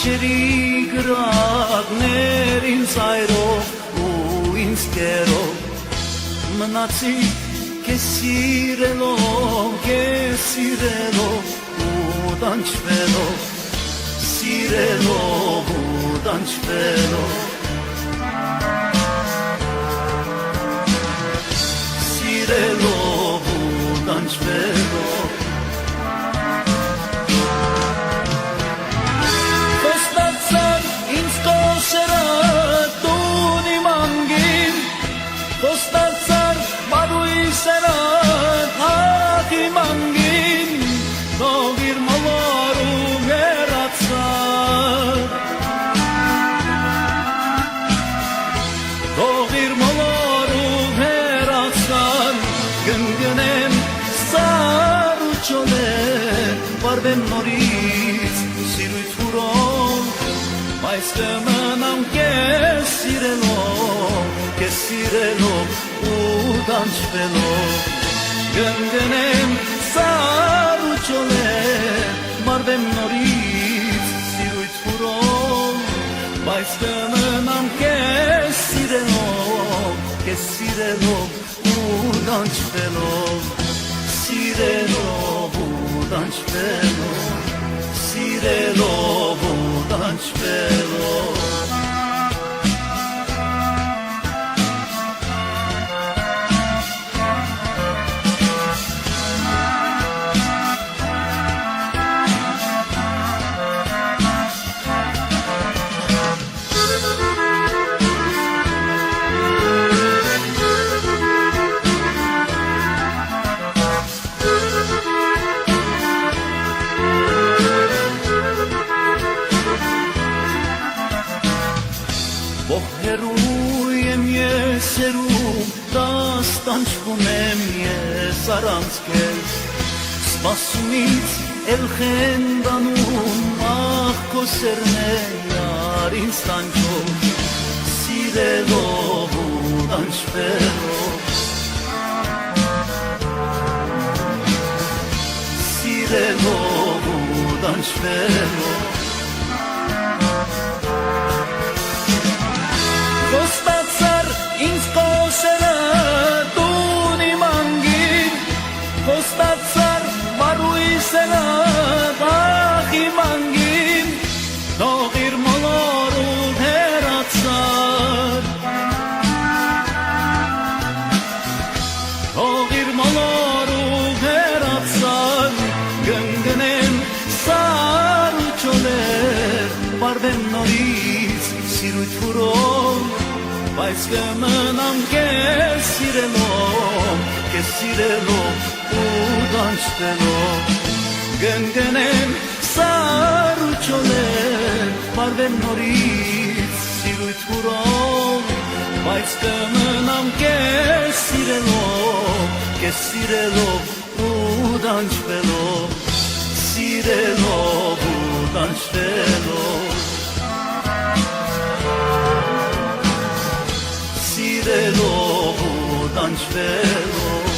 Աչերի գրակներ ինձ այրով ու ինձ կերով Մնացի քեզ սիրելով ու դանչվելով Սիրելով ու դանչվելով Սիրելով ու դանչվելով Խոստացար ինձ կոսերը տուն իմ անգին Խոստացար բարույսերը հատ իմ անգին Թող իր մոլորում հեռացար Թող իր մոլորում հեռացար Գնգնեմ սար ու ճոլեր Վարվեմ նորից սիրույթ հուրով Բայց կմնամ քեզ սիրելով ու դանչվելով Գնգնեմ սար ու ճոլեր Վարվեմ նորից սիրույթ հուրով Բայց կմնամ քեզ սիրելով ու դանչվելով Սիրելով ու դանչվելով Սիրելով ու դանչվելով Ողերու եմ ես երում, դաստանչվում եմ ես առանց քեզ Սպասումից էլ խենդանում, ախ քո սերն է յար ինձ տանջող Սիրելով ու տանջվելով Սիրելով ու տանջվելով Խոստացար ինձ կոսերը տուն իմ անգին Խոստացար բարույսերը բախ իմ անգին Թող իր մոլորում հեռացար Թող իր մոլորում հեռացար Գնգնեմ սար ու ճոլեր Վարվեմ նորից սիրույթ հուրով Բայց կմնամ քեզ սիրելով ու դանչվելով Գնգնեմ սար ու ճոլեր Վարվեմ նորից սիրույթ հուրով Բայց կմնամ քեզ սիրելով ու դանչվելով Սիրելով ու դանչվելով Սիրելով ու տանջվելով